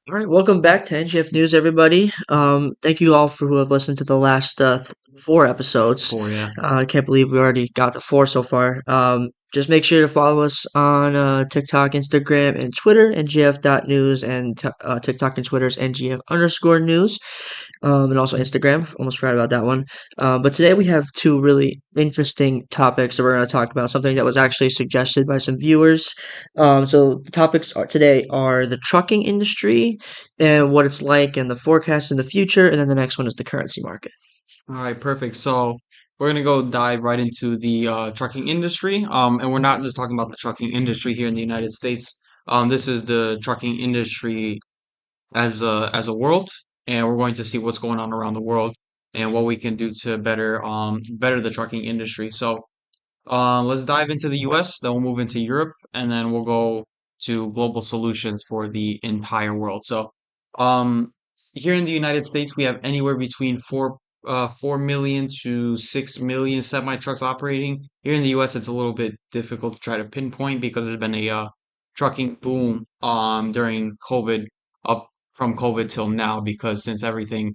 All right, welcome back to NGF News, everybody. Thank you all for who have listened to the last four episodes. Four, yeah. I can't believe we already got the four so far. Just make sure to follow us on TikTok, Instagram, and Twitter, NGF.news, and TikTok and Twitter's NGF_news, and also Instagram. Almost forgot about that one. But today we have two really interesting topics that we're going to talk about, something that was actually suggested by some viewers. So the topics today are the trucking industry and what it's like and the forecast in the future, and then the next one is the currency market. All right, perfect. So we're gonna go dive right into the trucking industry. And we're not just talking about the trucking industry here in the United States. This is the trucking industry as a world, and we're going to see what's going on around the world and what we can do to better the trucking industry. So let's dive into the US, then we'll move into Europe, and then we'll go to global solutions for the entire world. So, um, here in the United States, we have anywhere between 4 million to 6 million semi trucks operating. Here in the US, it's a little bit difficult to try to pinpoint because there's been a trucking boom during COVID, up from COVID till now, because since everything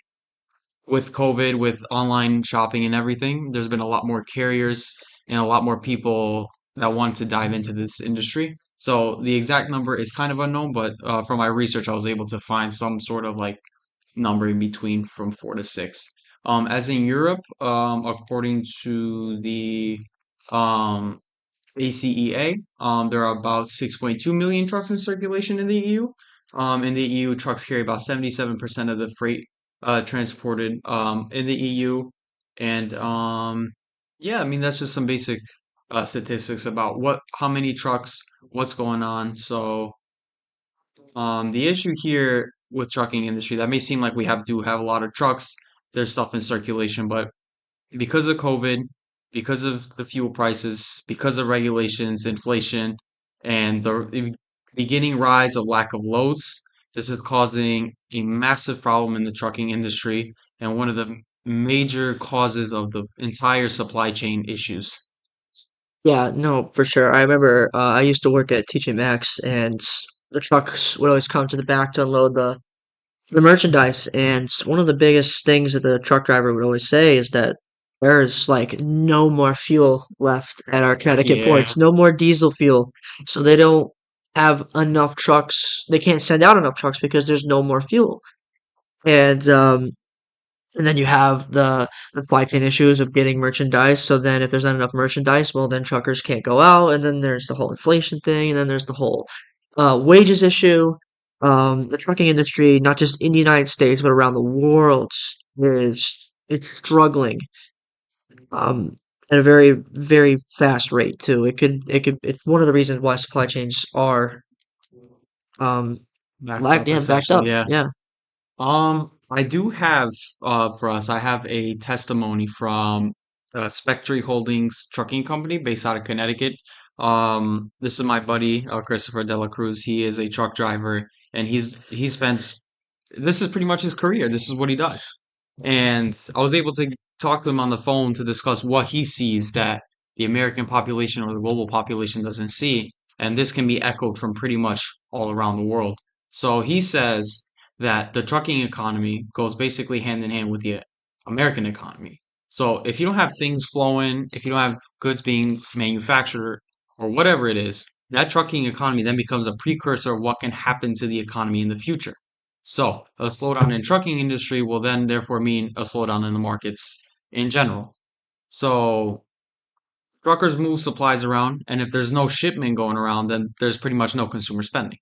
with COVID, with online shopping and everything, there's been a lot more carriers and a lot more people that want to dive into this industry. So the exact number is kind of unknown, but from my research, I was able to find some sort of like number in between from 4 to 6. As in Europe, according to the um, ACEA. There are about 6.2 million trucks in circulation in the EU. In the EU, trucks carry about 77% of the freight transported in the EU. And yeah, I mean, that's just some basic statistics about how many trucks, what's going on. So the issue here with trucking industry, that may seem like we have a lot of trucks, there's stuff in circulation, but because of COVID, because of the fuel prices, because of regulations, inflation, and the beginning rise of lack of loads, this is causing a massive problem in the trucking industry and one of the major causes of the entire supply chain issues. Yeah, no, for sure. I remember I used to work at TJ Maxx, and the trucks would always come to the back to unload the merchandise. And one of the biggest things that the truck driver would always say is that there's like no more fuel left at our Connecticut Yeah, ports, no more diesel fuel. So they don't have enough trucks. They can't send out enough trucks because there's no more fuel. And then you have the supply chain issues of getting merchandise. So then if there's not enough merchandise, well, then truckers can't go out. And then there's the whole inflation thing. And then there's the whole wages issue. The trucking industry, not just in the United States, but around the world, it's struggling um, at a very, very fast rate too. It's one of the reasons why supply chains are um, backed up backed essentially. up. Yeah. Yeah. I do have for us, I have a testimony from Spectre Holdings Trucking Company based out of Connecticut. This is my buddy, Christopher Dela Cruz. He is a truck driver, and he spends this is pretty much his career. This is what he does. And I was able to talk to him on the phone to discuss what he sees that the American population or the global population doesn't see. And this can be echoed from pretty much all around the world. So he says that the trucking economy goes basically hand in hand with the American economy. So if you don't have things flowing, if you don't have goods being manufactured or whatever it is, that trucking economy then becomes a precursor of what can happen to the economy in the future. So a slowdown in trucking industry will then therefore mean a slowdown in the markets in general. So truckers move supplies around, and if there's no shipment going around, then there's pretty much no consumer spending.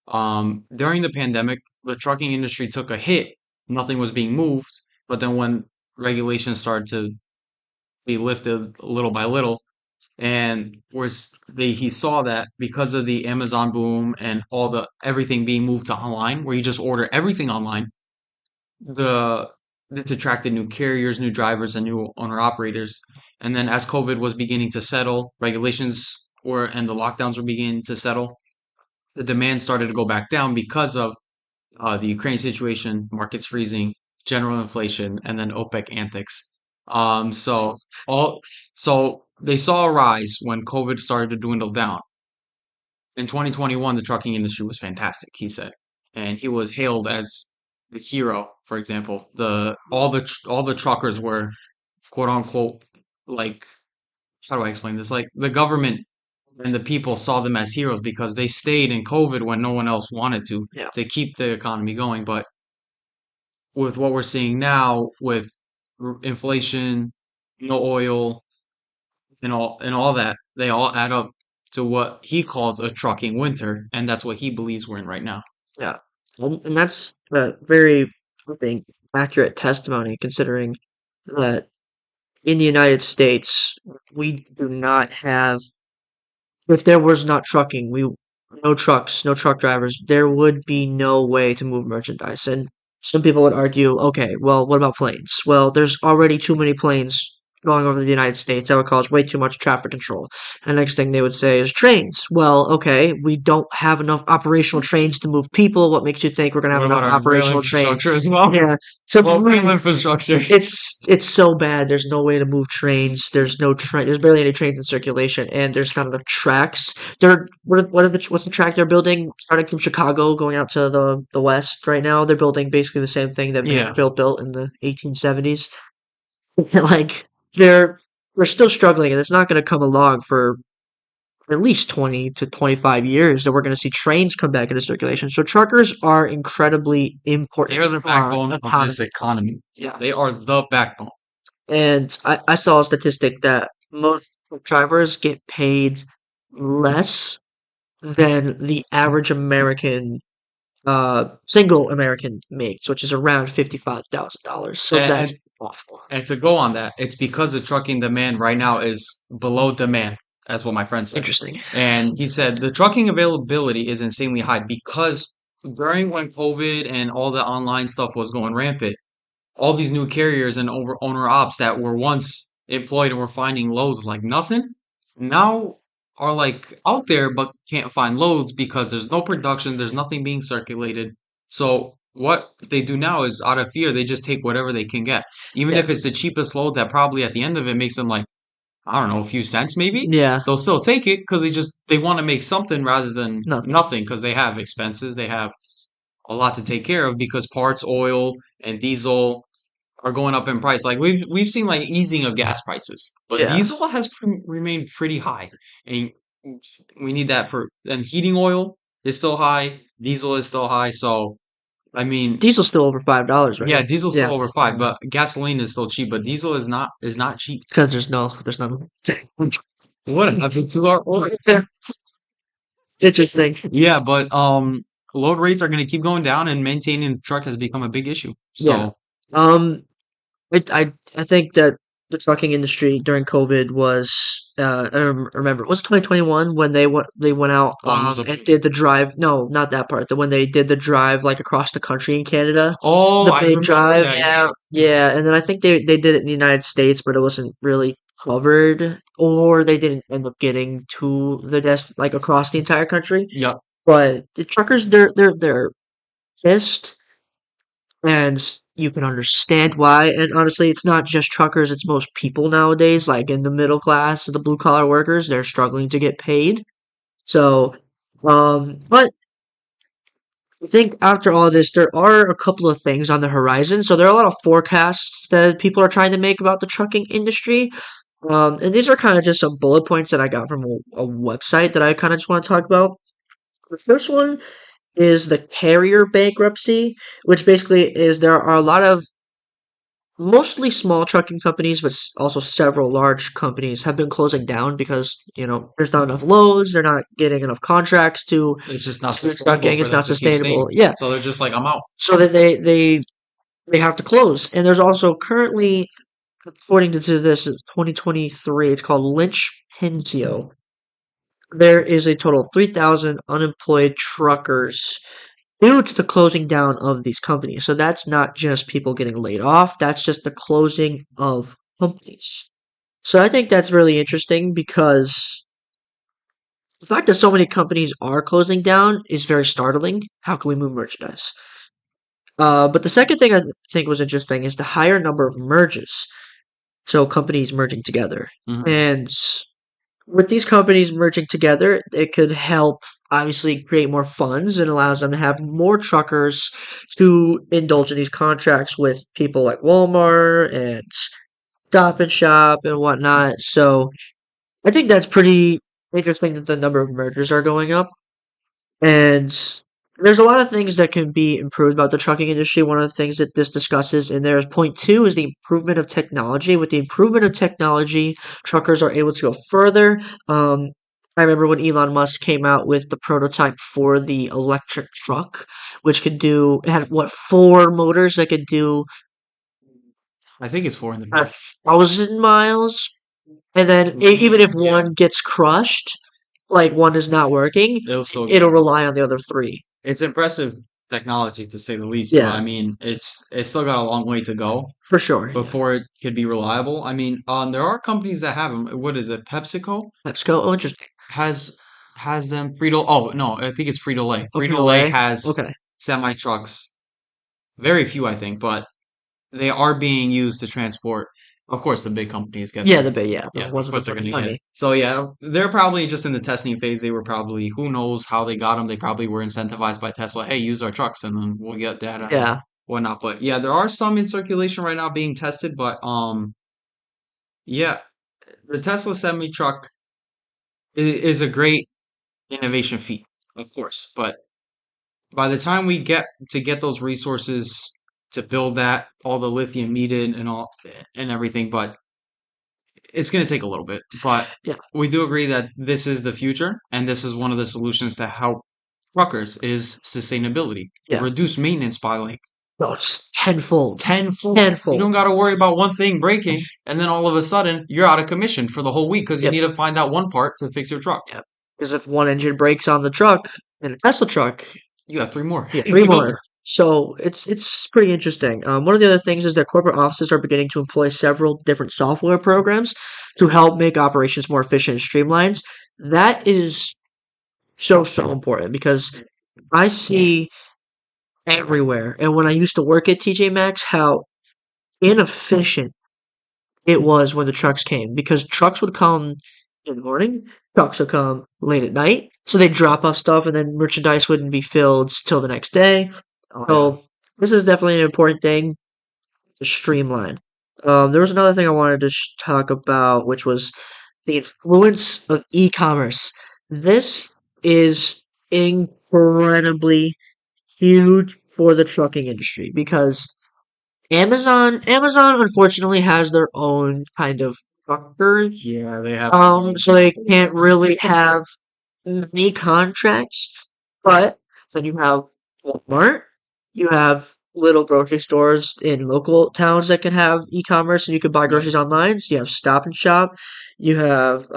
During the pandemic, the trucking industry took a hit. Nothing was being moved, but then when regulations started to be lifted little by little, and he saw that because of the Amazon boom and all the everything being moved to online, where you just order everything online, the it attracted new carriers, new drivers, and new owner operators. And then as COVID was beginning to settle, and the lockdowns were beginning to settle, the demand started to go back down because of the Ukraine situation, markets freezing, general inflation, and then OPEC antics. So all so they saw a rise when COVID started to dwindle down. In 2021, the trucking industry was fantastic, he said. and he was hailed as the hero. For example, the all the truckers were quote unquote like how do I explain this? Like the government and the people saw them as heroes because they stayed in COVID when no one else wanted Yeah, to keep the economy going. But with what we're seeing now, with inflation, no oil, and all that, they all add up to what he calls a trucking winter, and that's what he believes we're in right now. yeah. And that's a very, I think, accurate testimony considering that in the United States, we do not have, if there was not trucking, no trucks, no truck drivers, there would be no way to move merchandise. And some people would argue, okay, well, what about planes? Well, there's already too many planes going over the United States. That would cause way too much traffic control. And the next thing they would say is trains. Well, okay, we don't have enough operational trains to move people. What makes you think we're gonna have What about enough our rail operational trains? infrastructure as well? Yeah. So Well, rail infrastructure. it's so bad. There's no way to move trains. There's no train. There's barely any trains in circulation, and there's not enough tracks. What's the track they're building? Starting from Chicago, going out to the west right now. They're building basically the same thing that Yeah, Vanderbilt built in the 1870s. Like they're we're still struggling, and it's not going to come along for at least 20 to 25 years that we're going to see trains come back into circulation. So truckers are incredibly they important are the to our backbone of economy. this economy. Yeah. They are the backbone. And I saw a statistic that most truck drivers get paid less than the average American, single American makes, which is around $55,000. So And, that's awful. and to go on that, it's because the trucking demand right now is below demand. That's what my friend said. Interesting. And he said the trucking availability is insanely high because during when COVID and all the online stuff was going rampant, all these new carriers and owner ops that were once employed and were finding loads like nothing now are like out there but can't find loads because there's no production, there's nothing being circulated. So what they do now is out of fear, they just take whatever they can get. Even Yeah. if it's the cheapest load that probably at the end of it makes them like, I don't know, a few cents maybe. Yeah. They'll still take it because they want to make something rather than Nothing. nothing because they have expenses, they have a lot to take care of because parts, oil, and diesel are going up in price. Like we've seen like easing of gas prices, but Yeah. diesel has remained pretty high, and we need that for and heating oil is still high, diesel is still high. So I mean, Diesel's still over $5, yeah, right? diesel's still Yeah. over five, but gasoline is still cheap, but diesel is not cheap. Because there's none. What happened to our oil? Interesting. Yeah, but load rates are going to keep going down, and maintaining the truck has become a big issue. Yeah. So Um, I think that the trucking industry during COVID was remember it was 2021 when they went out volume was up. and did the drive. No, not that part. The when they did the drive like across the country in Canada, Oh, the I big remember drive. that. Yeah, yeah. And then I think they did it in the United States, but it wasn't really covered, or they didn't end up getting to the like across the entire country. Yep. But the truckers, they're pissed and you can understand why. And honestly, it's not just truckers, it's most people nowadays, like in the middle class, the blue collar workers, they're struggling to get paid. So, but I think after all this, there are a couple of things on the horizon. So there are a lot of forecasts that people are trying to make about the trucking industry. And these are kind of just some bullet points that I got from a website that I kind of just want to talk about. The first one is the carrier bankruptcy, which basically is there are a lot of mostly small trucking companies, but also several large companies have been closing down because, there's not enough loads, they're not getting enough contracts to It's just not do sustainable trucking, for it's them not to keep sustainable. staying. Yeah. So they're just like, I'm out. So that they have to close. And there's also currently, according to this 2023, it's called Lynch Pensio. There is a total of 3,000 unemployed truckers due to the closing down of these companies. So that's not just people getting laid off, that's just the closing of companies. So I think that's really interesting because the fact that so many companies are closing down is very startling. How can we move merchandise? But the second thing I think was interesting is the higher number of merges. So companies merging together. Hmm. And with these companies merging together, it could help. obviously create more funds and allows them to have more truckers to indulge in these contracts with people like Walmart and Stop and Shop and whatnot. So I think that's pretty interesting that the number of mergers are going up. And there's a lot of things that can be improved about the trucking industry. One of the things that this discusses in there is point two is the improvement of technology. With the improvement of technology, truckers are able to go further. Um, I remember when Elon Musk came out with the prototype for the electric truck, which could do, it had what, four motors that could do I think it's four in the a back. 1,000 miles. And then even if Yeah, one gets crushed, like one is not working, it'll still it'll go. rely on the other three. It's impressive technology to say the least, but I Yeah, mean, it's still got a long way to go for sure. Yeah. before it could be reliable. I mean, there are companies that have them. What is it? PepsiCo PepsiCo. Oh, interesting. has has them. Frito. Oh no, I think it's Frito Lay. Oh, Frito Lay Frito-Lay. has Okay. semi trucks. Very few, I think, but they are being used to transport. Of course, the big companies get Yeah, them. the Yeah, of ones with course the they're fucking gonna get it. money. So yeah, they're probably just in the testing phase. They were probably who knows how they got them. They probably were incentivized by Tesla. Hey, use our trucks, and then we'll get data and Yeah, whatnot. But yeah, there are some in circulation right now being tested. But yeah, the Tesla semi truck is a great innovation feat, of course. But by the time we get those resources to build that, all the lithium needed and all and everything, but it's going to take a little bit. But yeah, we do agree that this is the future, and this is one of the solutions to help truckers is sustainability. yeah. Reduce maintenance by like No, it's tenfold. tenfold. You Tenfold. don't got to worry about one thing breaking, and then all of a sudden you're out of commission for the whole week because you Yep, need to find that one part to fix your truck. yep. Because if one engine breaks on the truck, in a Tesla truck, You got three more. yeah, three You know? more. So it's pretty interesting. One of the other things is that corporate offices are beginning to employ several different software programs to help make operations more efficient and streamlined. That is so important because I see everywhere, and when I used to work at TJ Maxx, how inefficient it was when the trucks came because trucks would come in the morning, trucks would come late at night, so they'd drop off stuff and then merchandise wouldn't be filled till the next day. Oh yeah. So this is definitely an important thing to streamline. There was another thing I wanted to talk about, which was the influence of e-commerce. This is incredibly huge for the trucking industry because Amazon unfortunately has their own kind of truckers. Yeah, they have. So they can't really have many contracts. But then you have Walmart, you have little grocery stores in local towns that can have e-commerce and you can buy Yep, groceries online. So you have Stop and Shop. You have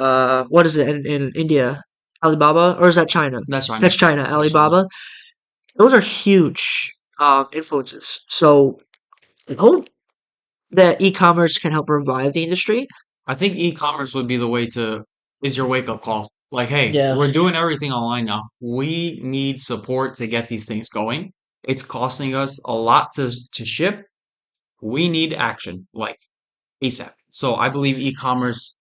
what is it in India? Alibaba, or is that China? that's China. That's China, That's China. Alibaba. Those are huge influences. So I hope that e-commerce can help revive the industry. I think e-commerce would be the way to is your wake-up call. Like, hey, Yeah, we're doing everything online now. We need support to get these things going. It's costing us a lot to ship. We need action, like ASAP. So I believe e-commerce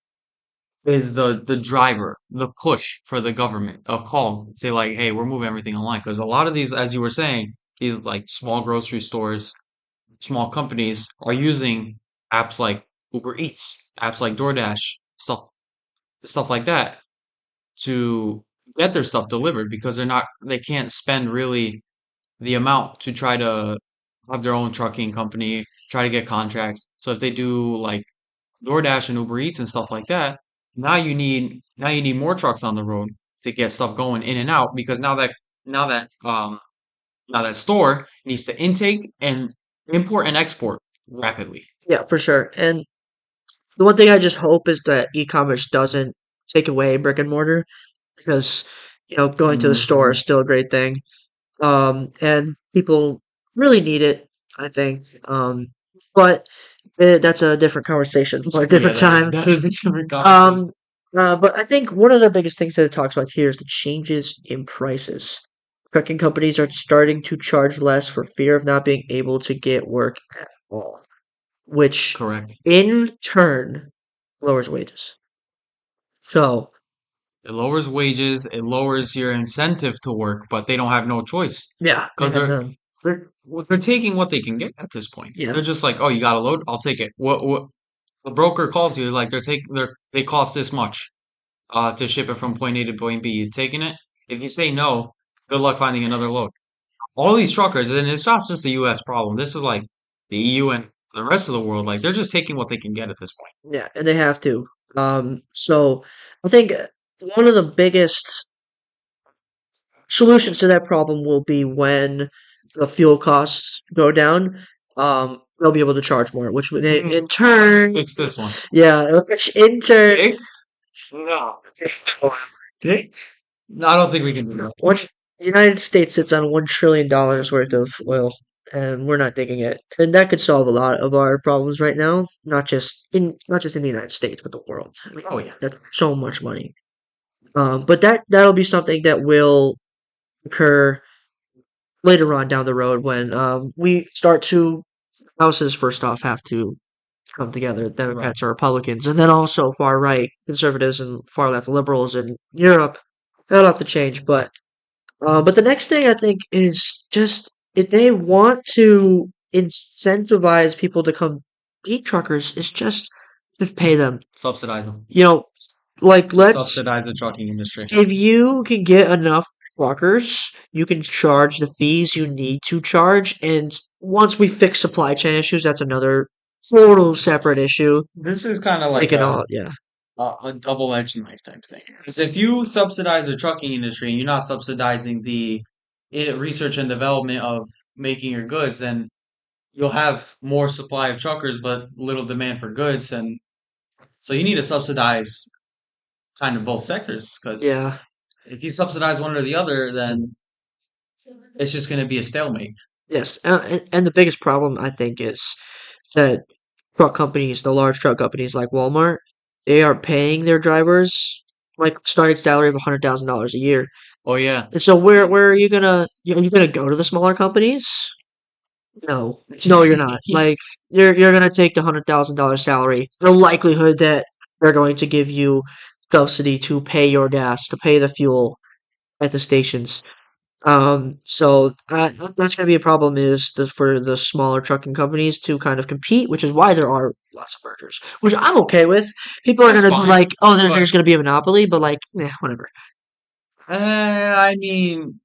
is the driver, the push for the government, a call. Say like, hey, we're moving everything online. Because a lot of these, as you were saying, these like small grocery stores, small companies are using apps like Uber Eats, apps like DoorDash, stuff like that to get their stuff delivered because they can't spend really the amount to try to have their own trucking company, try to get contracts. So if they do like DoorDash and Uber Eats and stuff like that, now you need more trucks on the road to get stuff going in and out because now that now that store needs to intake and import and export rapidly. yeah, for sure. And the one thing I just hope is that e-commerce doesn't take away brick and mortar because, going to the store is Hmm. still a great thing. And people really need it, I think. But that's a different conversation for a Yeah, different time. that is a different conversation. Um, but I think one of the biggest things that it talks about here is the changes in prices. Trucking companies are starting to charge less for fear of not being able to get work at all, which Correct. in turn lowers wages. So It lowers wages, it lowers your incentive to work, but they don't have no choice Yeah, they because have none. they're taking what they can get at this point. Yeah, They're just like, oh, you got a load, I'll take it. What the broker calls you like they cost this much to ship it from point A to point B. You taking it? If you say no, good luck finding another load. All these truckers, and it's not just a U.S. problem. This is like the EU and the rest of the world. Like they're just taking what they can get at this point. yeah, and they have to. So I think one of the biggest solutions to that problem will be when the fuel costs go down. They'll be able to charge more, which would in turn, Fix this one. yeah, which in turn, Big? No. Big? No, I don't think we can do that. once the United States sits on $1 trillion worth of oil, and we're not digging it, and that could solve a lot of our problems right now, not just in the United States, but the world. I mean, oh yeah, that's so much money. But that'll be something that will occur later on down the road when we start to houses first off have to come together, Right. Democrats or Republicans, and then also far right conservatives and far left liberals in Europe. That'll have to change, but the next thing I think is just if they want to incentivize people to come be truckers, is just pay them. Subsidize them. You know, like let's Subsidize the trucking industry. if you can get enough truckers, you can charge the fees you need to charge. And once we fix supply chain issues, that's another total separate issue. This is kind of We like can all, yeah, a double-edged knife type thing. Because if you subsidize the trucking industry and you're not subsidizing the research and development of making your goods, then you'll have more supply of truckers but little demand for goods, and so you need to subsidize kind of both sectors. Because yeah, if you subsidize one or the other, then it's just going to be a stalemate. yes. And the biggest problem I think is that truck companies, the large truck companies like Walmart, they are paying their drivers like starting salary of $100,000 a year. Oh yeah. And so where are you gonna are you gonna go to the smaller companies? No, no, you're not. Like you're gonna take the $100,000 salary. The likelihood that they're going to give you subsidy to pay your gas, to pay the fuel at the stations. So that's gonna be a problem is for the smaller trucking companies to kind of compete, which is why there are lots of mergers, which I'm okay with. People are That's gonna be fine, like, oh, but there's gonna be a monopoly, but like, whatever. I mean,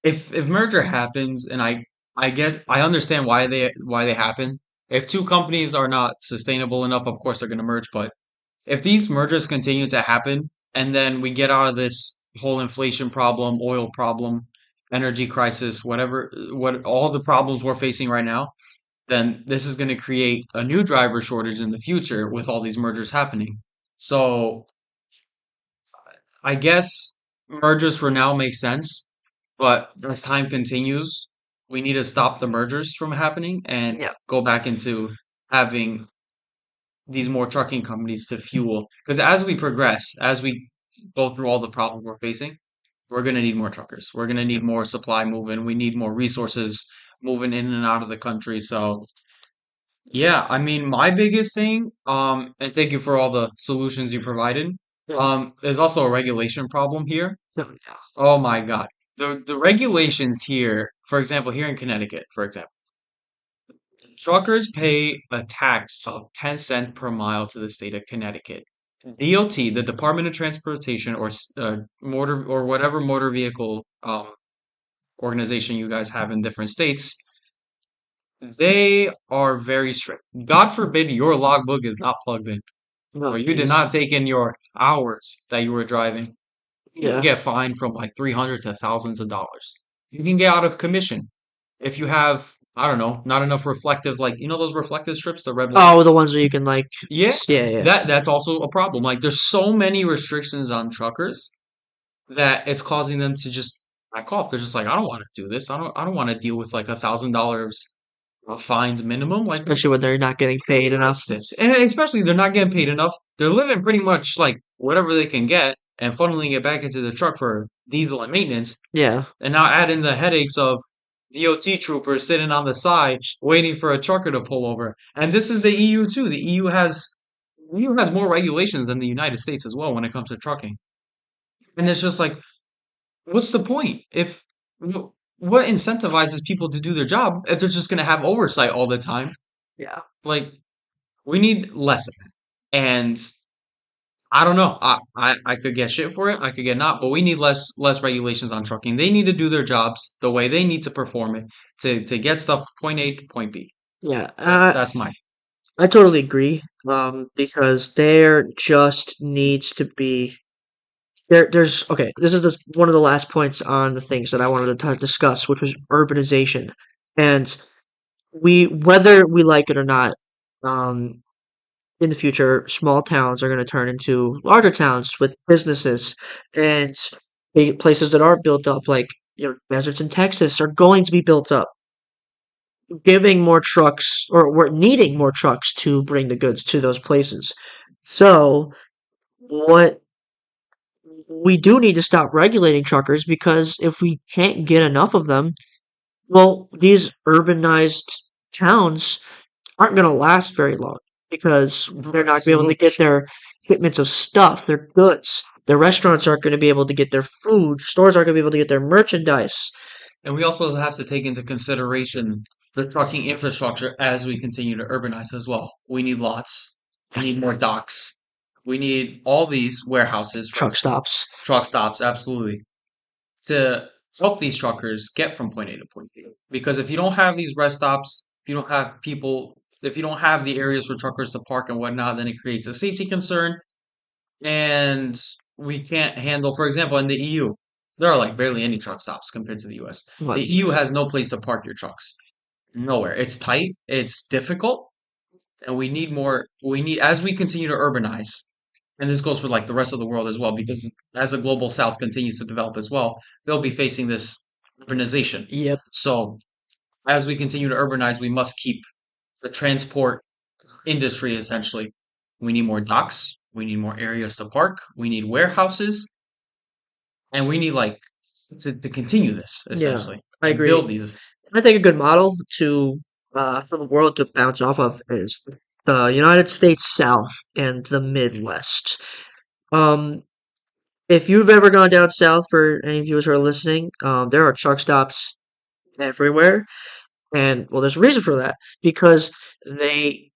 if merger happens, and I guess I understand why they happen. If two companies are not sustainable enough, of course they're going to merge. But if these mergers continue to happen, and then we get out of this whole inflation problem, oil problem, energy crisis, whatever, what all the problems we're facing right now, then this is going to create a new driver shortage in the future with all these mergers happening. So I guess mergers for now make sense, but as time continues, we need to stop the mergers from happening and Yeah. go back into having these more trucking companies to fuel. Because as we progress, as we go through all the problems we're facing, we're going to need more truckers. We're going to need more supply moving. We need more resources moving in and out of the country. So, yeah, I mean, my biggest thing, and thank you for all the solutions you provided, Yeah. there's also a regulation problem here. So, Oh my God. The regulations here, for example, here in Connecticut, for example, truckers pay a tax of 10 cents per mile to the state of Connecticut. DOT, the Department of Transportation, or motor or whatever motor vehicle organization you guys have in different states, they are very strict. God forbid your logbook is not plugged in, no, or you did geez. not take in your hours that you were driving. You can Yeah. get fined from like 300 to thousands of dollars. You can get out of commission if you have, I don't know, not enough reflective, like those reflective strips, the red light. Oh, the ones where you can like, Yeah, yeah, yeah, that's also a problem. Like there's so many restrictions on truckers that it's causing them to just back off. They're just like, I don't want to do this. I don't want to deal with like $1,000 fines minimum. Like especially when they're not getting paid enough. what's this? And especially they're not getting paid enough. They're living pretty much like whatever they can get and funneling it back into the truck for diesel and maintenance. Yeah. And now add in the headaches of DOT troopers sitting on the side waiting for a trucker to pull over. And this is the EU too. The EU has more regulations than the United States as well when it comes to trucking. And it's just like, what's the point? If what incentivizes people to do their job if they're just going to have oversight all the time? Yeah. Like, we need less of it. And I don't know. I could get shit for it. I could get not, but we need less regulations on trucking. They need to do their jobs the way they need to perform it to get stuff point A to point B. Yeah. That's my I totally agree. Because there just needs to be there's okay. This is one of the last points on the things that I wanted to discuss, which was urbanization, and whether we like it or not, um, in the future, small towns are going to turn into larger towns with businesses and places that are built up, like deserts in Texas, are going to be built up, giving more trucks, or we're needing more trucks to bring the goods to those places. So, what we do need to stop regulating truckers, because if we can't get enough of them, well, these urbanized towns aren't going to last very long, because they're not going to be able to absolutely. get their shipments of stuff, their goods. Their restaurants aren't going to be able to get their food. Stores aren't going to be able to get their merchandise. And we also have to take into consideration the trucking infrastructure as we continue to urbanize as well. We need lots. We need more docks. We need all these warehouses, Truck stops. truck stops, absolutely, to help these truckers get from point A to point B. Because if you don't have these rest stops, if you don't have people, if you don't have the areas for truckers to park and whatnot, then it creates a safety concern. And we can't handle, for example, in the EU, there are like barely any truck stops compared to the US. The What? EU has no place to park your trucks. Nowhere. It's tight, it's difficult, and we need more. We need, as we continue to urbanize, and this goes for like the rest of the world as well, because as the global south continues to develop as well, they'll be facing this urbanization. Yep. So as we continue to urbanize, we must keep the transport industry essentially. We need more docks, we need more areas to park, we need warehouses, and we need like to continue this Yeah, essentially I and build agree. these. I think a good model to for the world to bounce off of is the United States South and the Midwest. Um, if you've ever gone down south, for any viewers who are listening, there are truck stops everywhere, and well, there's a reason for that, because they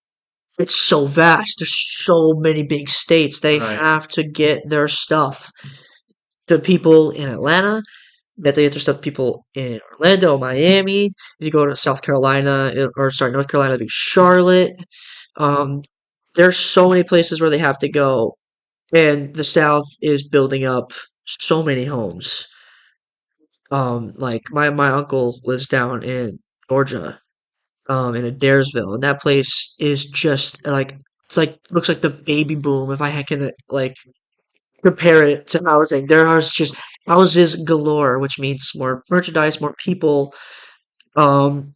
it's so vast. There's so many big states. They Right. have to get their stuff to people in Atlanta, that they intercept people in Orlando, Miami. If you go to South Carolina, or sorry, North Carolina, it'd be Charlotte. Um, there's so many places where they have to go, and the South is building up so many homes. Like my uncle lives down in Georgia, in Adairsville, and that place is just like it's like looks like the baby boom. If I can like compare it to housing, there are just houses galore, which means more merchandise, more people. Um,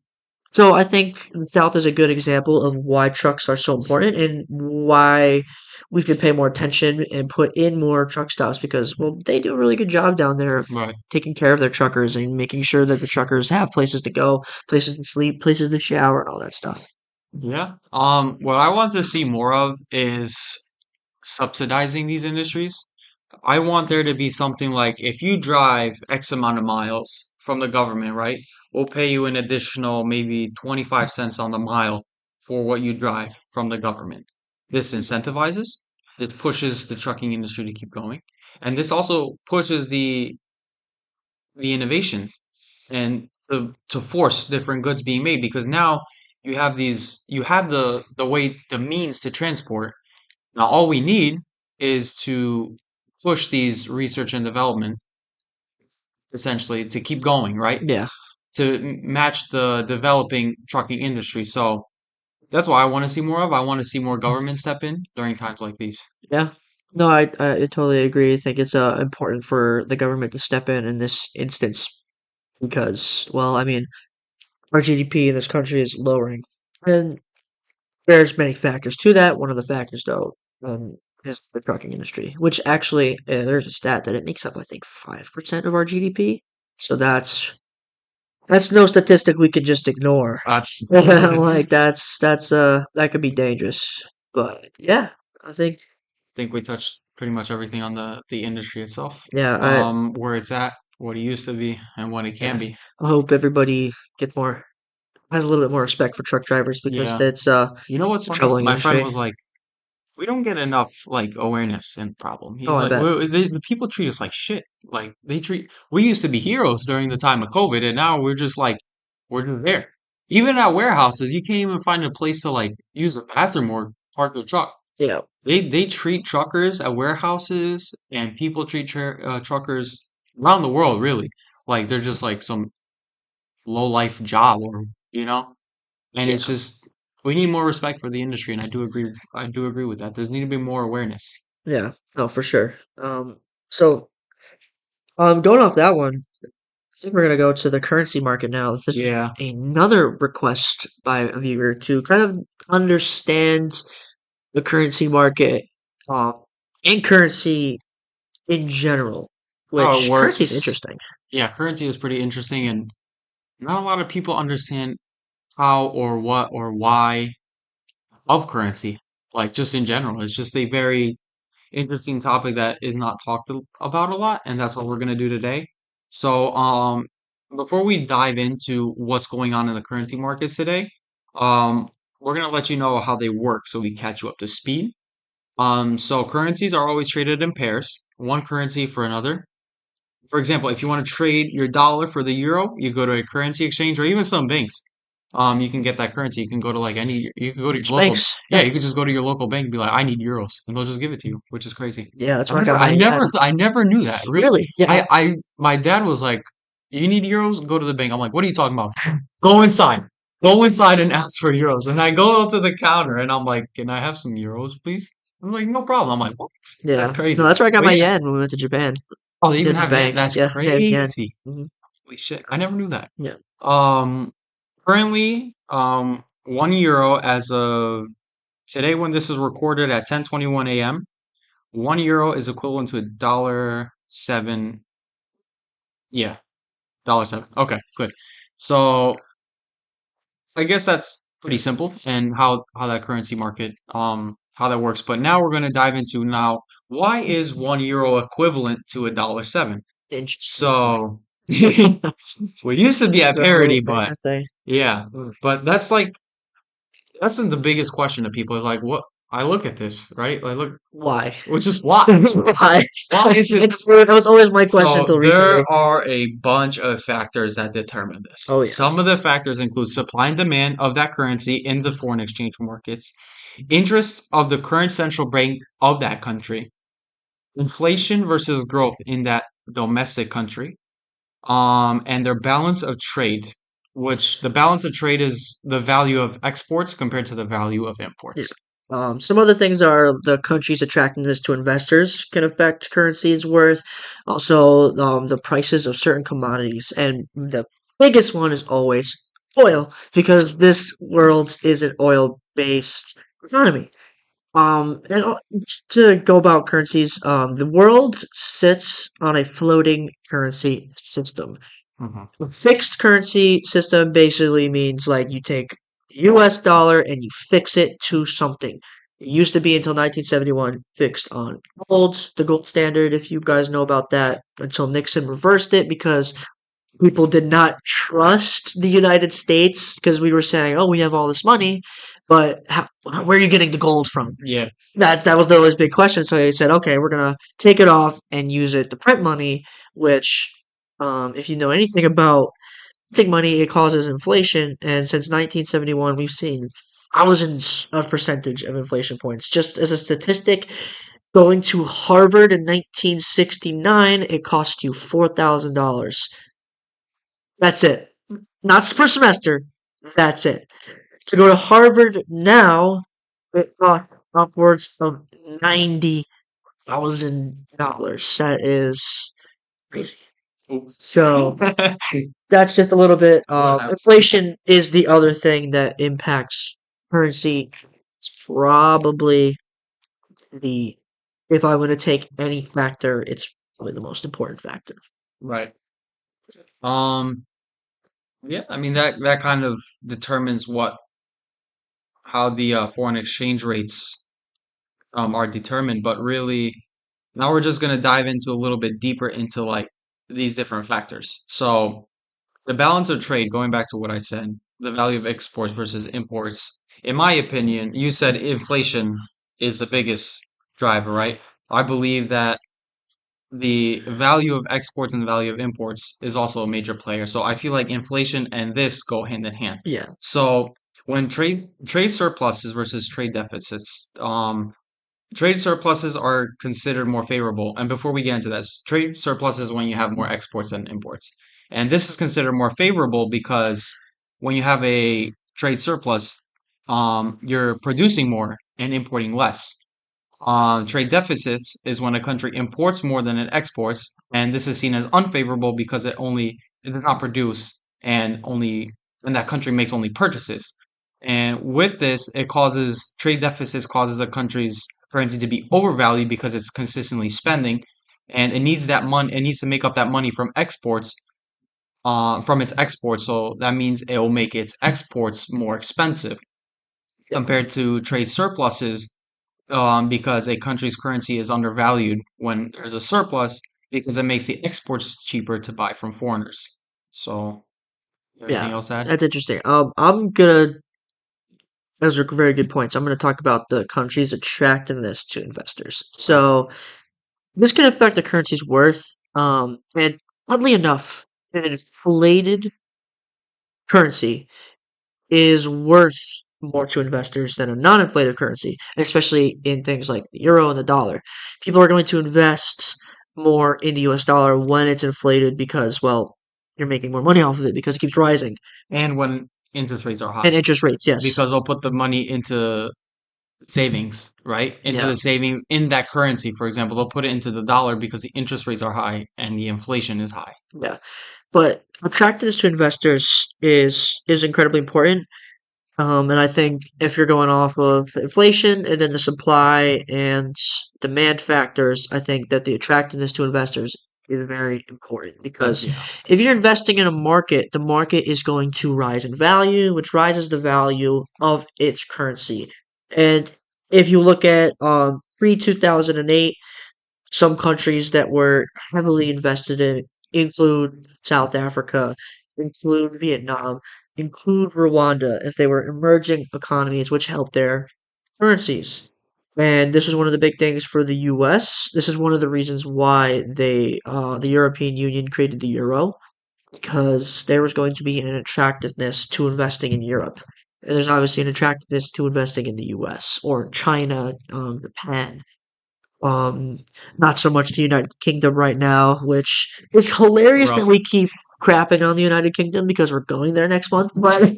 so I think the South is a good example of why trucks are so important, and why we should pay more attention and put in more truck stops, because, well, they do a really good job down there of Right. taking care of their truckers and making sure that the truckers have places to go, places to sleep, places to shower, and all that stuff. Yeah. What I want to see more of is subsidizing these industries. I want there to be something like if you drive X amount of miles from the government, right? We'll pay you an additional maybe 25 cents on the mile for what you drive from the government. This incentivizes, it pushes the trucking industry to keep going. And this also pushes the innovations and to force different goods being made, because now you have the way, the means to transport. Now all we need is to push these research and development essentially to keep going, right? Yeah, To match the developing trucking industry. So that's what I want to see more of. I want to see more government step in during times like these. yeah. No, I totally agree. I think it's important for the government to step in this instance, because, well, I mean, our GDP in this country is lowering, and there's many factors to that. One of the factors, though, is the trucking industry, which actually, there's a stat that it makes up, I think, 5% of our GDP. So that's no statistic we can just ignore. Absolutely. I Like that could be dangerous. But yeah, I think think we touched pretty much everything on the industry itself. Yeah, I Where it's at, what it used to be, and what it can yeah, be. I hope everybody gets more has a little bit more respect for truck drivers because Yeah. that's You know what's a funny? troubling My friend industry. was like, we don't get enough like awareness and problem. Oh, He's I like, bet. the people treat us like shit. Like we used to be heroes during the time of COVID, and now we're just like, we're just there. Even at warehouses, you can't even find a place to like use a bathroom or park your truck. Yeah, They treat truckers at warehouses, and people treat truckers around the world really like they're just like some low life job, or you know. And it's yeah, just we need more respect for the industry, and I do agree. I do agree with that. There's need to be more awareness. yeah. No, for sure. So going off that one, I think we're gonna go to the currency market now. This is Yeah. another request by a viewer to kind of understand the currency market, um, and currency in general, How it which currency is works. interesting. Yeah, currency is pretty interesting, and not a lot of people understand how or what or why of currency. Like just in general, it's just a very interesting topic that is not talked about a lot, and that's what we're gonna do today. So, before we dive into what's going on in the currency markets today, um, we're gonna let you know how they work so we catch you up to speed. So currencies are always traded in pairs, one currency for another. For example, if you want to trade your dollar for the euro, you go to a currency exchange or even some banks. You can get that currency. You can go to like any, you can go to your Which local, makes yeah, yeah, you could just go to your local bank and be like, I need euros, and they'll just give it to you, which is crazy. yeah. That's I where I never, got I my never, I never knew that. Really, really yeah. my dad was like, you need euros? Go to the bank. I'm like, what are you talking about? Go inside. Go inside and ask for euros. And I go up to the counter and I'm like, can I have some euros, please? I'm like, no problem. I'm like, what? That's Yeah, no, crazy. that's where I got But my yeah, yen when we went to Japan. oh, they Did even the have yen. bank. That's Yeah, they have yen. crazy. Hmm. Holy shit. I never knew that. Yeah, Um, Currently, 1 euro as of today when this is recorded at 10:21 a.m., 1 euro is equivalent to a dollar seven. Yeah, dollar seven. Okay, good. So I guess that's pretty simple and how that currency market how that works. But now we're going to dive into now why is 1 euro equivalent to a dollar seven? interesting. So we used to be at So parity, but that's a yeah, but that's the biggest question to people is like what I look at this, right? I look, why? which is why? Why? Why is it? That was always my question So until there recently. are a bunch of factors that determine this. Oh yeah, Some of the factors include supply and demand of that currency in the foreign exchange markets, interest of the current central bank of that country, inflation versus growth in that domestic country, and their balance of trade, which the balance of trade is the value of exports compared to the value of yeah. imports. Some other things are the country's attractiveness to investors can affect currency's worth. Also, the prices of certain commodities, and the biggest one is always oil, because this world is an oil-based economy. And just to go about currencies, the world sits on a floating currency system. Mhm. A fixed currency system basically means like you take the US dollar and you fix it to something. It used to be until 1971 fixed on gold, the gold standard, if you guys know about that, until Nixon reversed it because people did not trust the United States because we were saying, "Oh, we have all this money, but where are you getting the gold from?" Yeah. That was the always big question. So they said, "Okay, we're gonna take it off and use it to print money," which, if you know anything about printing money, it causes inflation. And since 1971, we've seen thousands of percentage of inflation points. Just as a statistic, going to Harvard in 1969, it cost you $4,000. That's it. Not per semester. That's it. To go to Harvard now, it costs upwards of $90,000. That is crazy. Oops. So that's just a little bit. What happened? Inflation is the other thing that impacts currency. It's probably the if I were to take any factor, it's probably the most important factor. Right. Um, yeah, I mean that kind of determines what how the foreign exchange rates are determined, but really. Now we're just gonna dive into a little bit deeper into like these different factors. So the balance of trade, going back to what I said, the value of exports versus imports. In my opinion, you said inflation is the biggest driver, right? I believe that the value of exports and the value of imports is also a major player. So I feel like inflation and this go hand in hand. Yeah, So when trade surpluses versus trade deficits, trade surpluses are considered more favorable. And before we get into that, trade surpluses when you have more exports than imports. And this is considered more favorable because when you have a trade surplus, you're producing more and importing less. Trade deficits is when a country imports more than it exports, and this is seen as unfavorable because it does not produce and that country makes only purchases. And with this, it causes trade deficits causes a country's currency to be overvalued because it's consistently spending, and it needs that money. It needs to make up that money from exports, from its exports. So that means it will make its exports more expensive yeah, compared to trade surpluses because a country's currency is undervalued when there's a surplus because it makes the exports cheaper to buy from foreigners. So, anything yeah. else to add? That's interesting. I'm gonna. Those are very good points. I'm gonna talk about the country's attractiveness to investors. Okay. So this can affect the currency's worth. And oddly enough, an inflated currency is worth more to investors than a non-inflated currency, especially in things like the euro and the dollar. People are going to invest more in the US dollar when it's inflated because, well, you're making more money off of it because it keeps rising. And when interest rates are And high, interest rates, yes. because they'll put the money into savings, right? Into Yeah, the savings in that currency, for example, they'll put it into the dollar because the interest rates are high and the inflation is high. yeah. But attractiveness to investors is incredibly important. And I think if you're going off of inflation and then the supply and demand factors, I think that the attractiveness to investors is very important because Yeah, if you're investing in a market, the market is going to rise in value, which rises the value of its currency. And if you look at pre 2008, some countries that were heavily invested in include South Africa, include Vietnam, include Rwanda, if they were emerging economies which helped their currencies. And this was one of the big things for the US. This is one of the reasons why the European Union created the euro, because there was going to be an attractiveness to investing in Europe. And there's obviously an attractiveness to investing in the US or China, Japan, um, not so much the United Kingdom right now, which is hilarious that rough. we keep crapping on the United Kingdom because we're going there next month. But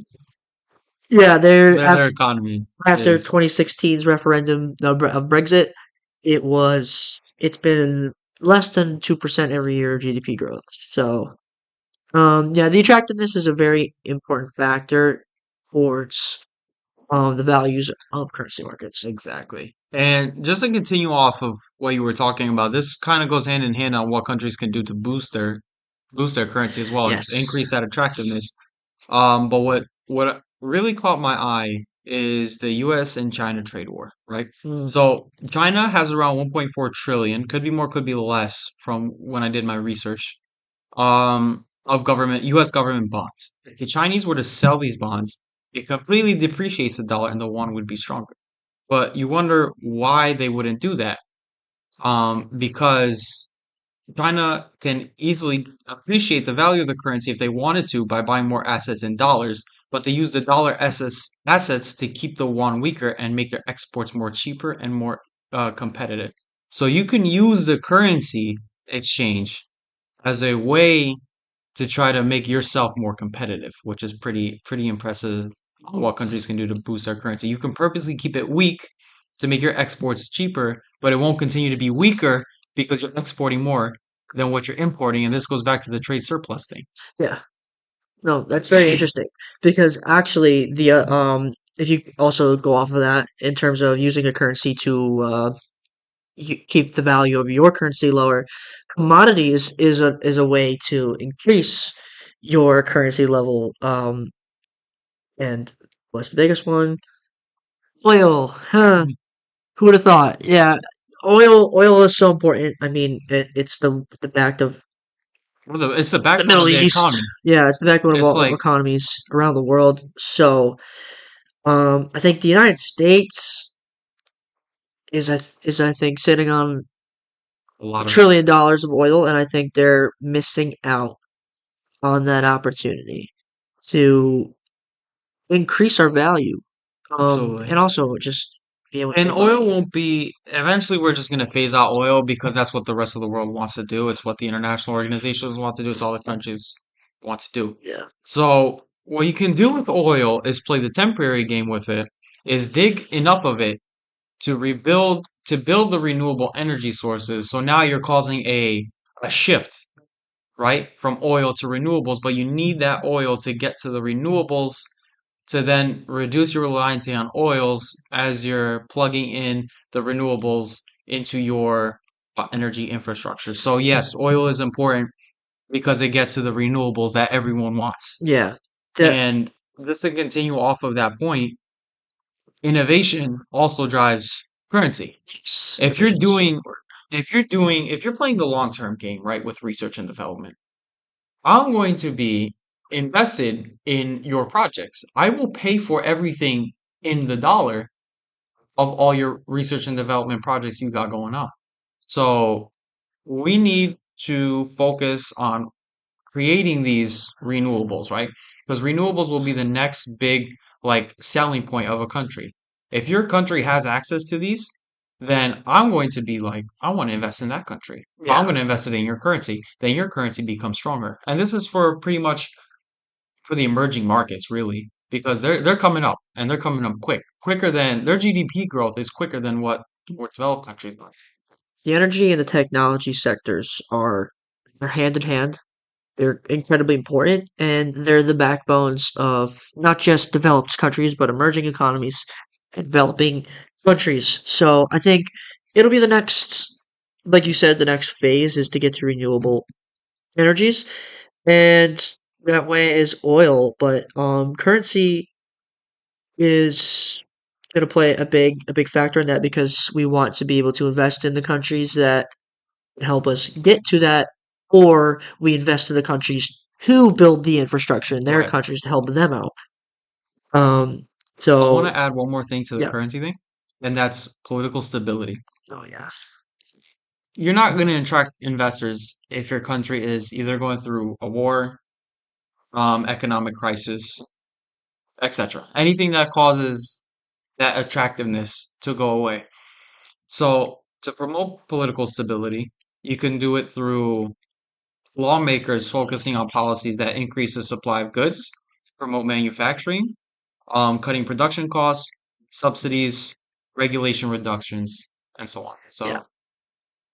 yeah, they're Their economy after is 2016's referendum of Brexit, it's been less than 2% every year of GDP growth. So yeah, the attractiveness is a very important factor towards the values of currency markets. exactly. And just to continue off of what you were talking about, this kind of goes hand in hand on what countries can do to boost their currency as well, is Yes. increase that attractiveness. But what really caught my eye is the U.S. and China trade war, right? Mm, So China has around 1.4 trillion, could be more, could be less from when I did my research, of U.S. government bonds. If the Chinese were to sell these bonds, it completely depreciates the dollar and the yuan would be stronger. But you wonder why they wouldn't do that. Because China can easily appreciate the value of the currency if they wanted to by buying more assets in dollars, but they use the dollar assets to keep the yuan weaker and make their exports more cheaper and more competitive. So you can use the currency exchange as a way to try to make yourself more competitive, which is pretty impressive on what countries can do to boost their currency. You can purposely keep it weak to make your exports cheaper, but it won't continue to be weaker because you're exporting more than what you're importing. And this goes back to the trade surplus thing. yeah. No, that's very interesting because actually if you also go off of that in terms of using a currency to keep the value of your currency lower, commodities is a way to increase your currency level. And what's the biggest one? Oil. Huh. Who would have thought? Yeah, oil is so important. I mean, it's the back of Well, it's the the backbone Middle of the East. economy. Yeah, it's the backbone of It's all like economies around the world. So, I think the United States is I think sitting on a a lot of it. trillion dollars of oil, and I think they're missing out on that opportunity to increase our value. Absolutely. And also just be able to And make oil money. won't be, eventually, we're just going to phase out oil because that's what the rest of the world wants to do. It's what the international organizations want to do. It's all the countries want to do. Yeah, So, what you can do with oil is play the temporary game with it, is dig enough of it to build the renewable energy sources. So now you're causing a shift, right? From oil to renewables, but you need that oil to get to the renewables to then reduce your reliance on oils as you're plugging in the renewables into your energy infrastructure. So yes, oil is important because it gets to the renewables that everyone wants. yeah. That And just to continue off of that point, innovation also drives currency. If you're innovation is so doing important. if you're playing the long-term game, right, with research and development, I'm going to be invested in your projects. I will pay for everything in the dollar of all your research and development projects you got going on. So we need to focus on creating these renewables, right? Because renewables will be the next big like selling point of a country. If your country has access to these, then I'm going to be like, I want to invest in that country. I'm Yeah. going to invest it in your currency. Then your currency becomes stronger. And this is for pretty much for the emerging markets, really, because they're coming up and they're coming up quicker than their GDP growth is quicker than what more developed countries are. The energy and the technology sectors are hand in hand. They're incredibly important, and they're the backbones of not just developed countries, but emerging economies and developing countries. So I think it'll be the next, like you said, the next phase is to get to renewable energies, and that way is oil. But currency is going to play a big factor in that because we want to be able to invest in the countries that help us get to that, or we invest in the countries who build the infrastructure in their Right. countries to help them out. Um, I want to so add one more thing to the yeah. currency thing, and that's political stability. Oh yeah. You're not going to attract investors if your country is either going through a war, economic crisis, etc. Anything that causes that attractiveness to go away. So, to promote political stability, you can do it through lawmakers focusing on policies that increase the supply of goods, promote manufacturing, cutting production costs, subsidies, regulation reductions, and so on. Yeah. So,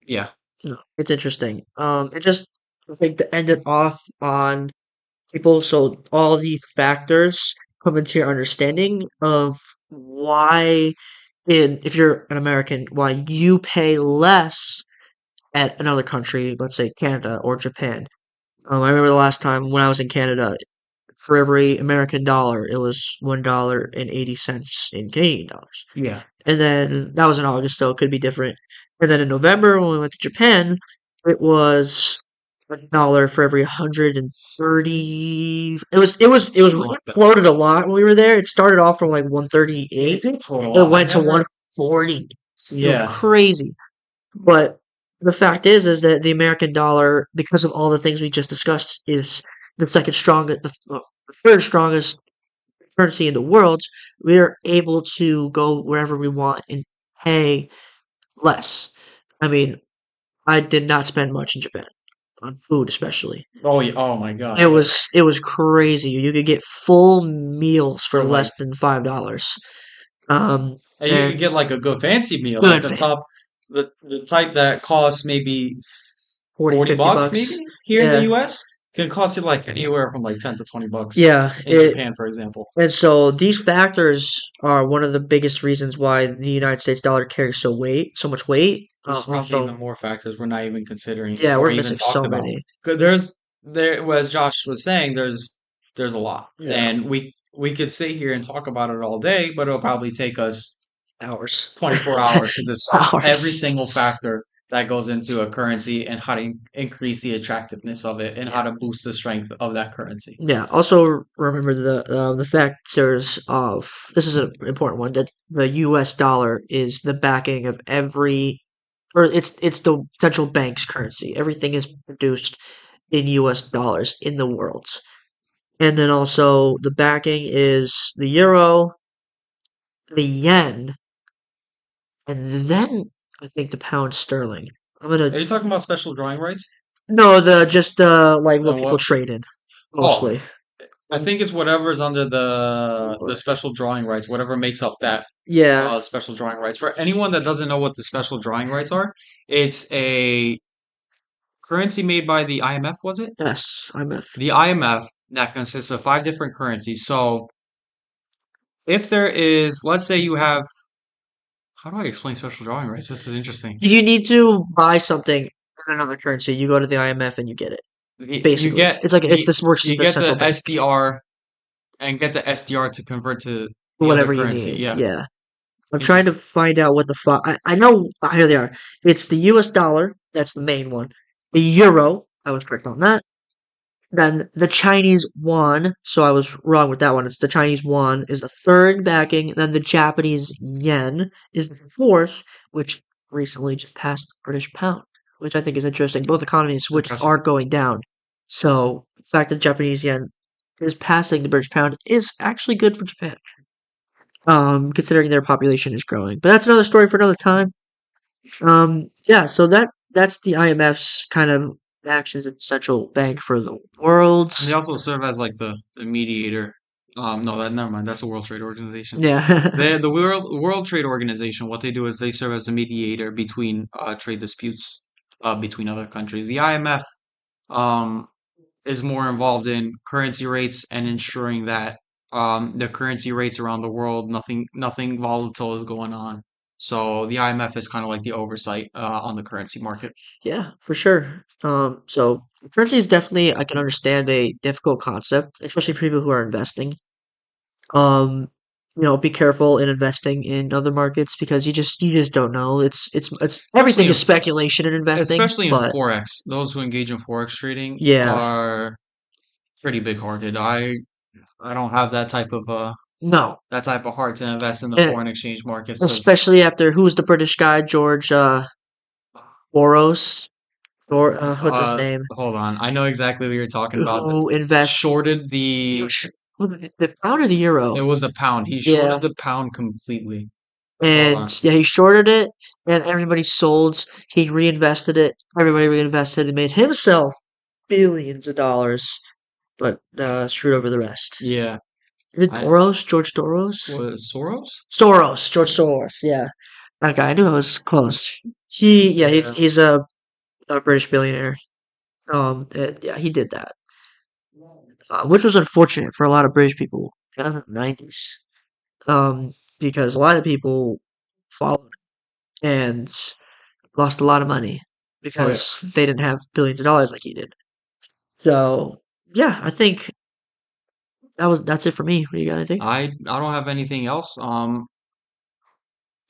yeah, No, it's interesting. It just I think to end it off on people, so all these factors come into your understanding of why in if you're an American, why you pay less at another country, let's say Canada or Japan. I remember the last time when I was in Canada, for every American dollar, it was $1.80 in Canadian dollars. yeah, And then that was in August, so it could be different. And then in November, when we went to Japan, it was $1 for every 130. It was something like that. floated a lot when we were there. It started off from like 138. It did float a It lot. I went to never, 140. It was yeah, crazy. But the fact is that the American dollar, because of all the things we just discussed, is the second strongest, the third strongest currency in the world. We are able to go wherever we want and pay less. I mean, I did not spend much in Japan on food, especially. oh yeah, oh my It gosh, yeah. was it was crazy. You could get full meals for For like, less than $5. and you could And get like a good fancy meal, like good the fan, top, the type that costs maybe 40, 40 50 bucks, bucks. maybe here in the Yeah, US, can cost you like anywhere from like 10 to 20 bucks yeah. in Japan, for example. And so these factors are one of the biggest reasons why the United States dollar carries so much weight. There's probably Also, even more factors we're not even considering yeah, or we're even missing talked so about. many. 'Cause well, as Josh was saying, there's a lot, Yeah, and we could sit here and talk about it all day, but it'll probably take us Hours. 24 hours to discuss every Hours. single factor that goes into a currency and how to increase the attractiveness of it and how Yeah. to boost the strength of that currency. Yeah. Also remember the factors of this is an important one that the U.S. dollar is the backing of every or it's the central bank's currency. Everything is produced in U.S. dollars in the world. And then also the backing is the euro, the yen, and then I think the pound sterling. I'm Are gonna you talking about special drawing rights? no the just like what And people what? trade in Oh, mostly. I think it's whatever's under the Or- special drawing rights, whatever makes up that Yeah. special drawing rights. For anyone that doesn't know what the special drawing rights are, it's a currency made by the IMF, was it? Yes. IMF. The IMF that consists of five different currencies. So if there is, let's say you have, how do I explain special drawing rights? This is interesting. If you need to buy something in another currency, you go to the IMF and you get it. You Basically, get it's like it's the this works as you the get central the bank. SDR and get the SDR to convert to the other Whatever you currency. need. Yeah, Yeah. I'm trying to interesting. find out what the fuck. I know. Here they are. It's the U.S. dollar. That's the main one. The euro. I was correct on that. Then the Chinese yuan. So I was wrong with that one. It's the Chinese yuan is the third backing. Then the Japanese yen is the fourth, which recently just passed the British pound, which I think is interesting. Both economies which Impressive. are going down. So the fact that Japanese yen is passing the British pound is actually good for Japan, considering their population is growing. But that's another story for another time. Yeah, so that's the IMF's kind of actions as central bank for the world. And they also serve as like the mediator. No, that never mind. That's the World Trade Organization. Yeah, The World Trade Organization, what they do is they serve as the mediator between trade disputes between other countries. The IMF um, is more involved in currency rates and ensuring that the currency rates around the world, nothing volatile is going on. So the IMF is kind of like the oversight on the currency market. yeah, for sure. So currency is definitely I can understand a difficult concept, especially for people who are investing. Um, be careful in investing in other markets because you just don't know. It's Especially everything in is speculation in investing, especially in but forex. Those who engage in forex trading yeah, are pretty big-hearted. I don't have no. that type of heart to invest in the And foreign exchange markets because especially after who's the British guy, George Soros, or what's his name? hold on, I know exactly what you're talking about. Who invest Shorted you the sh- the pound or the it euro? was the pound. He Yeah, shorted the pound completely. Hold and on. yeah, he shorted it, and everybody sold. He reinvested it. Everybody reinvested and made himself billions of dollars, but screwed over the rest. Yeah, Is it I Doros? George Doros? was Soros? Soros. George Soros. Yeah, that guy. I knew I was close. Yeah, he's Yeah. he's a British billionaire. Yeah, he did that, which was unfortunate for a lot of British people in the 90s. Um, because a lot of people followed and lost a lot of money Oh yeah. because they didn't have billions of dollars like he did. So yeah, I think that's it for me. What do you got? Anything? I don't have anything else.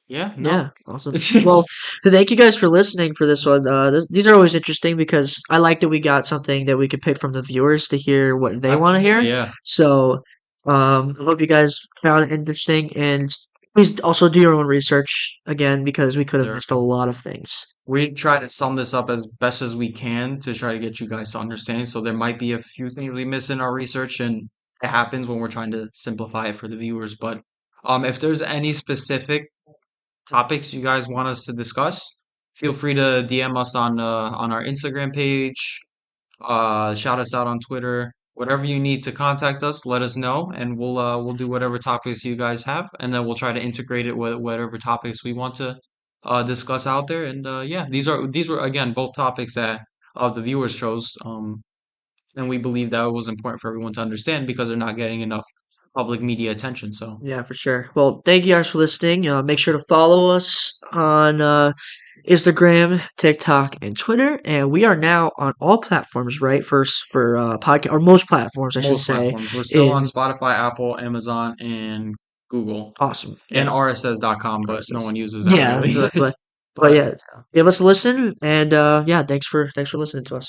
Yeah, no. Yeah, awesome. Well, thank you guys for listening for this one. These are always interesting because I like that we got something that we could pick from the viewers to hear what they want to hear. Absolutely, yeah. So, I hope you guys found it interesting, and please also do your own research again because we could have There. missed a lot of things. We try to sum this up as best as we can to try to get you guys to understand. So there might be a few things we miss in our research, and it happens when we're trying to simplify it for the viewers. But if there's any specific topics you guys want us to discuss, feel free to DM us on our Instagram page, shout us out on Twitter, whatever you need to contact us, let us know, and we'll do whatever topics you guys have, and then we'll try to integrate it with whatever topics we want to discuss out there. And yeah, these were again both topics that the viewers chose, and we believe that it was important for everyone to understand because they're not getting enough public media attention. So Yeah, for sure. Well, thank you guys for listening. Make sure to follow us on Instagram, TikTok, and Twitter. And we are now on all platforms, right? First for podcast or most platforms, I should most say. platforms, we're still on In Spotify, Apple, Amazon, and Google Awesome. and Yeah. RSS.com, but no RSS. one uses that Yeah, really. but But yeah, give us a listen, and yeah, thanks for listening to us.